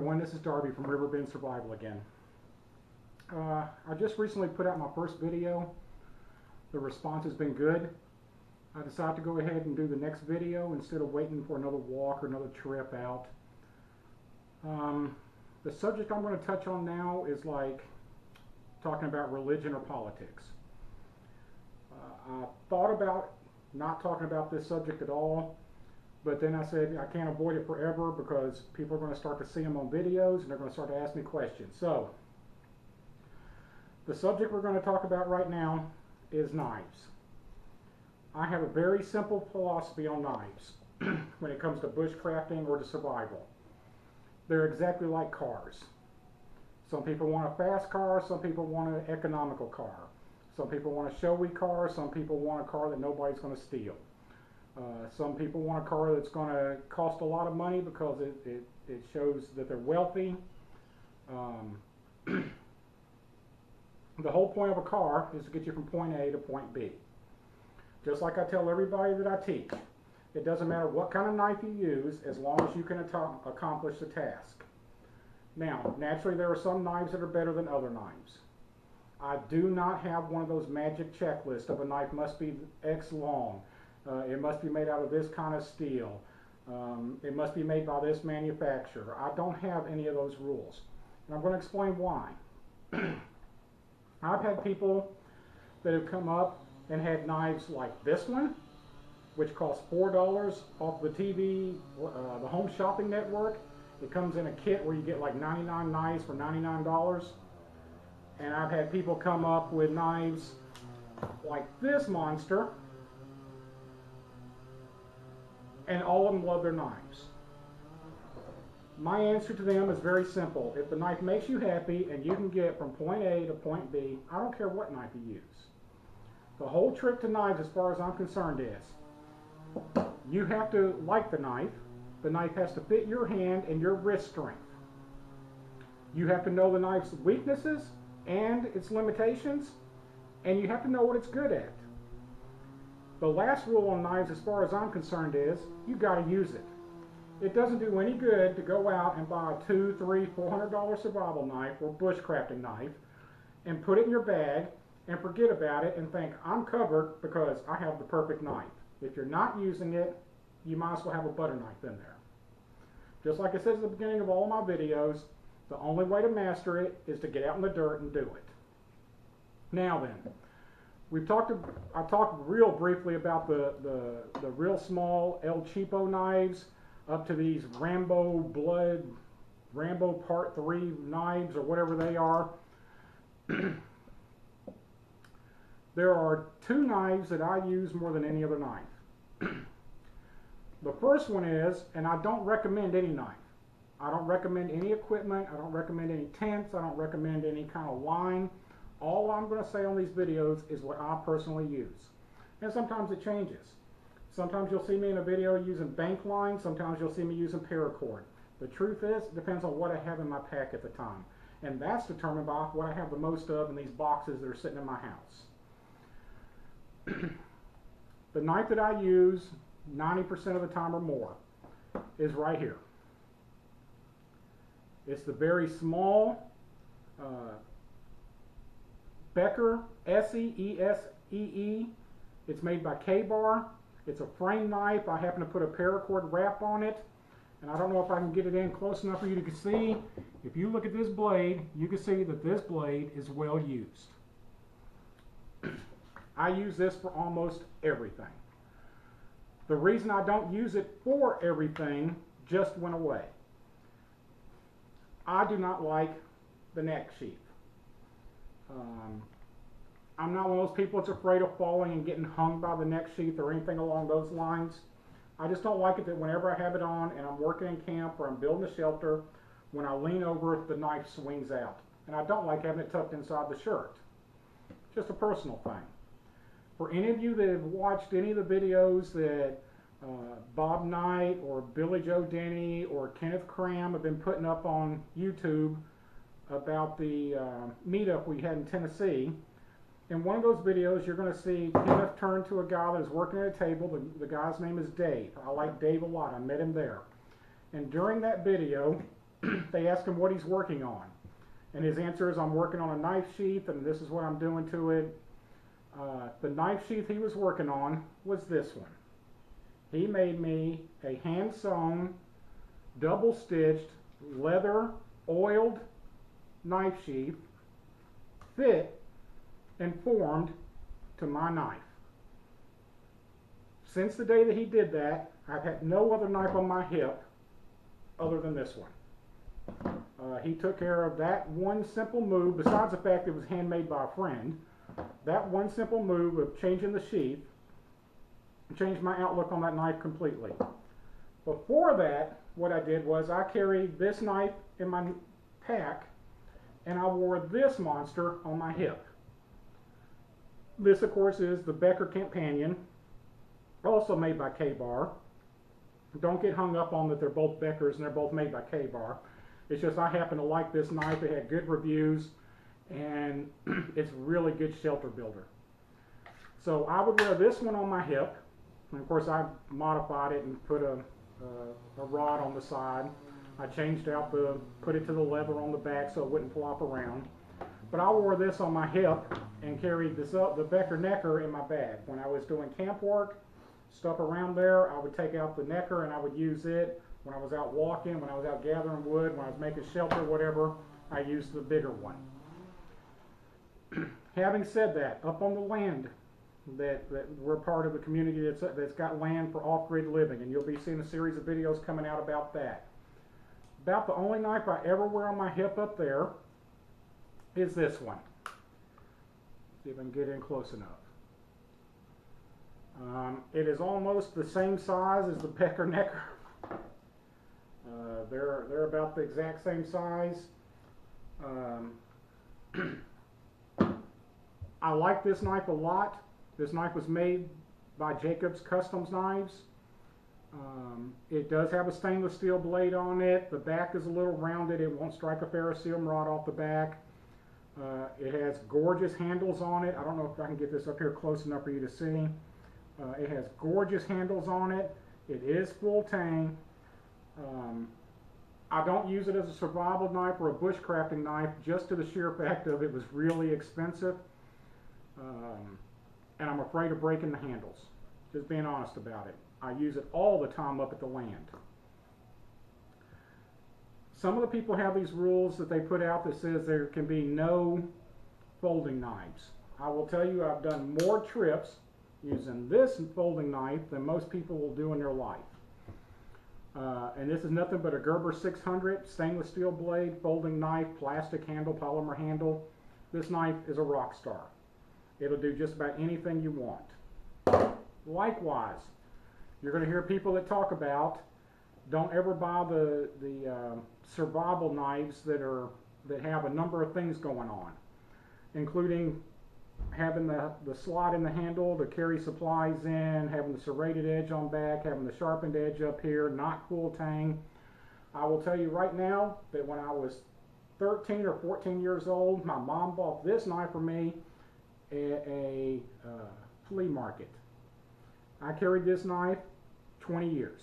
everyone, this is Darby from Riverbend Survival again. I just recently put out my first video. The response has been good. I decided to go ahead and do the next video instead of waiting for another walk or another trip out. The subject I'm going to touch on now is like talking about religion or politics. I thought about not talking about this subject at all, but then I said I can't avoid it forever because people are going to start to see them on videos and they're going to start to ask me questions. So, the subject we're going to talk about right now is knives. I have a very simple philosophy on knives when it comes to bushcrafting or to survival. They're exactly like cars. Some people want a fast car, some people want an economical car. Some people want a showy car, some people want a car that nobody's going to steal. Some people want a car that's going to cost a lot of money because it shows that they're wealthy. The whole point of a car is to get you from point A to point B. Just like I tell everybody that I teach, it doesn't matter what kind of knife you use as long as you can accomplish the task. Now, naturally there are some knives that are better than other knives. I do not have one of those magic checklists of a knife must be X long. It must be made out of this kind of steel. It must be made by this manufacturer. I don't have any of those rules. And I'm going to explain why. I've had people that have come up and had knives like this one, which costs $4 off the TV, the Home Shopping Network. It comes in a kit where you get like 99 knives for $99. And I've had people come up with knives like this monster, and all of them love their knives. My answer to them is very simple. If the knife makes you happy and you can get from point A to point B, I don't care what knife you use. The whole trick to knives, as far as I'm concerned, is you have to like the knife. The knife has to fit your hand and your wrist strength. You have to know the knife's weaknesses and its limitations, and you have to know what it's good at. The last rule on knives, as far as I'm concerned, is you got to use it. It doesn't do any good to go out and buy a $200, $300, $400 survival knife or bushcrafting knife and put it in your bag and forget about it and think I'm covered because I have the perfect knife. If you're not using it, you might as well have a butter knife in there. Just like it says at the beginning of all my videos, the only way to master it is to get out in the dirt and do it. Now then, I talked real briefly about the real small El Cheapo knives up to these Rambo Part 3 knives or whatever they are. There are two knives that I use more than any other knife. The first one is, and I don't recommend any knife. I don't recommend any equipment. I don't recommend any tents. I don't recommend any kind of line. All I'm going to say on these videos is what I personally use. And sometimes it changes. Sometimes you'll see me in a video using bank line. Sometimes you'll see me using paracord. The truth is, it depends on what I have in my pack at the time. And that's determined by what I have the most of in these boxes that are sitting in my house. The knife that I use 90% of the time or more is right here. It's the very small Becker S-E-E-S-E-E. It's made by K-Bar. It's a frame knife. I happen to put a paracord wrap on it. And I don't know if I can get it in close enough for you to see. If you look at this blade, you can see that this blade is well used. I use this for almost everything. The reason I don't use it for everything just went away. I do not like the neck sheath. I'm not one of those people that's afraid of falling and getting hung by the neck sheath or anything along those lines. I just don't like it that whenever I have it on and I'm working in camp or I'm building a shelter, when I lean over, the knife swings out. And I don't like having it tucked inside the shirt. Just a personal thing. For any of you that have watched any of the videos that Bob Knight or Billy Joe Denny or Kenneth Cram have been putting up on YouTube about the meetup we had in Tennessee, in one of those videos you're going to see Kenneth turn to a guy that is working at a table. The guy's name is Dave. I like Dave a lot. I met him there. And during that video, they ask him what he's working on. And his answer is, I'm working on a knife sheath, and this is what I'm doing to it. The knife sheath he was working on was this one. He made me a hand-sewn, double-stitched, leather, oiled knife sheath, fit and formed to my knife. Since the day that he did that, I've had no other knife on my hip other than this one. He took care of that one simple move, besides the fact it was handmade by a friend. That one simple move of changing the sheath changed my outlook on that knife completely. Before that, what I did was I carried this knife in my pack and I wore this monster on my hip. This, of course, is the Becker Companion, also made by K-Bar. Don't get hung up on that they're both Beckers and they're both made by K-Bar. It's just I happen to like this knife. It had good reviews, and it's really good shelter builder. So I would wear this one on my hip, and of course I modified it and put a rod on the side. I changed out put it to the leather on the back so it wouldn't flop around. But I wore this on my hip and carried this the Becker necker in my bag. When I was doing camp work, stuff around there, I would take out the necker and I would use it. When I was out walking, when I was out gathering wood, when I was making shelter, whatever, I used the bigger one. Having said that, up on the land that we're part of a community that's got land for off-grid living, and you'll be seeing a series of videos coming out about that. About the only knife I ever wear on my hip up there is this one. See if I can get in close enough. It is almost the same size as the Becker necker. They're about the exact same size. I like this knife a lot. This knife was made by Jacobs Customs Knives. It does have a stainless steel blade on it. The back is a little rounded. It won't strike a ferrocerium rod off the back. It has gorgeous handles on it. I don't know if I can get this up here close enough for you to see. It has gorgeous handles on it. It is full tang. I don't use it as a survival knife or a bushcrafting knife just to the sheer fact of it was really expensive. And I'm afraid of breaking the handles. Just being honest about it. I use it all the time up at the land. Some of the people have these rules that they put out that says there can be no folding knives. I will tell you I've done more trips using this folding knife than most people will do in their life. And this is nothing but a Gerber 600 stainless steel blade, folding knife, plastic handle, polymer handle. This knife is a rock star. It'll do just about anything you want. Likewise, you're going to hear people that talk about don't ever buy the survival knives that have a number of things going on, including having the slot in the handle to carry supplies in, having the serrated edge on back, having the sharpened edge up here, not full tang. I will tell you right now that when I was 13 or 14 years old, my mom bought this knife for me at a flea market. I carried this knife 20 years.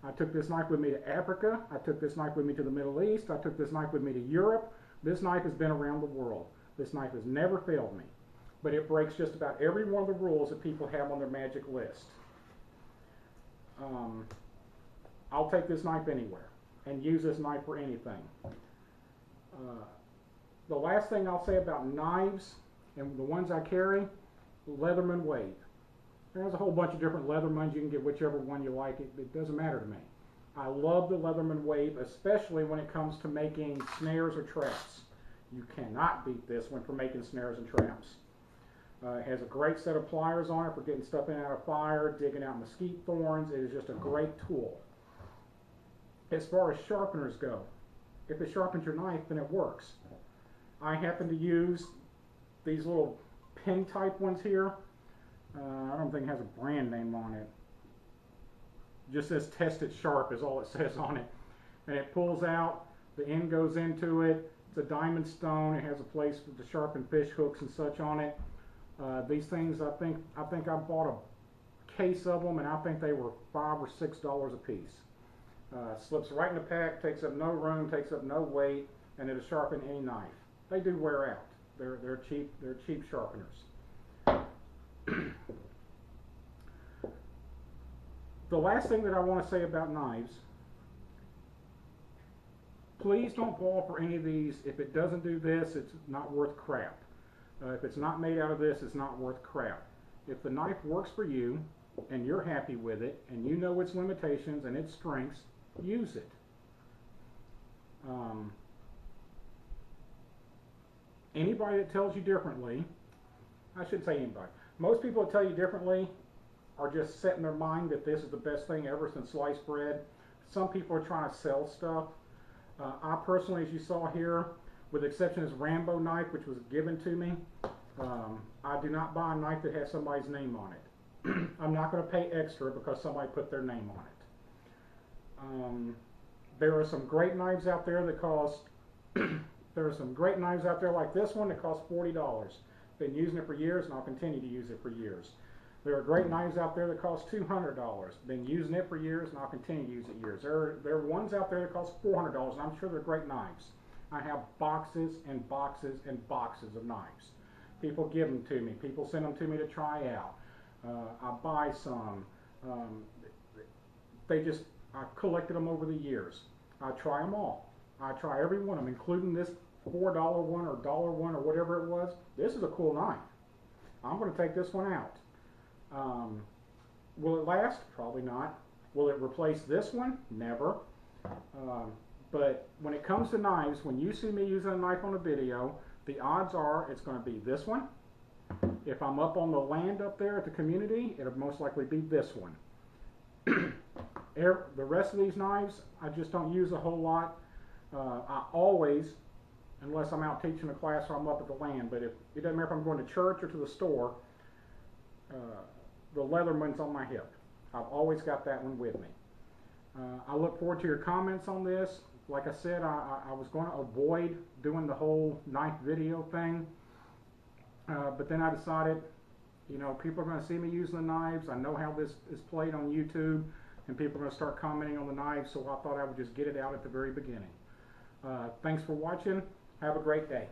I took this knife with me to Africa. I took this knife with me to the Middle East. I took this knife with me to Europe. This knife has been around the world. This knife has never failed me. But it breaks just about every one of the rules that people have on their magic list. I'll take this knife anywhere and use this knife for anything. The last thing I'll say about knives and the ones I carry, Leatherman Wave. There's a whole bunch of different Leathermans. You can get whichever one you like. It doesn't matter to me. I love the Leatherman Wave, especially when it comes to making snares or traps. You cannot beat this one for making snares and traps. It has a great set of pliers on it for getting stuff in and out of fire, digging out mesquite thorns. It is just a great tool. As far as sharpeners go, if it sharpens your knife, then it works. I happen to use these little pin type ones here. I don't think it has a brand name on it. It just says Tested Sharp is all it says on it. And it pulls out, the end goes into it. It's a diamond stone. It has a place to sharpen fish hooks and such on it. These things, I think I bought a case of them, and I think they were $5 or $6 a piece. Slips right in the pack, takes up no room, takes up no weight, and it'll sharpen any knife. They do wear out. They're cheap sharpeners. The last thing that I want to say about knives, please don't fall for any of these. If it doesn't do this, it's not worth crap. If it's not made out of this, it's not worth crap. If the knife works for you and you're happy with it and you know its limitations and its strengths, use it. Anybody that tells you differently, I shouldn't say anybody, most people that tell you differently are just set in their mind that this is the best thing ever since sliced bread. Some people are trying to sell stuff. I personally, as you saw here, with the exception of this Rambo knife, which was given to me, I do not buy a knife that has somebody's name on it. I'm not going to pay extra because somebody put their name on it. There are some great knives out there that cost, there are some great knives out there like this one that cost $40. Been using it for years and I'll continue to use it for years. There are great knives out there that cost $200. Been using it for years and I'll continue to use it years. There are ones out there that cost $400 and I'm sure they're great knives. I have boxes and boxes and boxes of knives. People give them to me. People send them to me to try out. I buy some. I collected them over the years. I try them all. I try every one of them, including this $4 one or $1 one or whatever it was. This is a cool knife. I'm going to take this one out. Will it last? Probably not. Will it replace this one? Never. But when it comes to knives, when you see me using a knife on a video, the odds are it's going to be this one. If I'm up on the land up there at the community, it'll most likely be this one. The rest of these knives, I just don't use a whole lot. I always, unless I'm out teaching a class or I'm up at the land, but it doesn't matter if I'm going to church or to the store, the Leatherman's on my hip. I've always got that one with me. I look forward to your comments on this. Like I said, I was going to avoid doing the whole knife video thing, but then I decided, you know, people are going to see me using the knives. I know how this is played on YouTube, and people are going to start commenting on the knives, so I thought I would just get it out at the very beginning. Thanks for watching. Have a great day.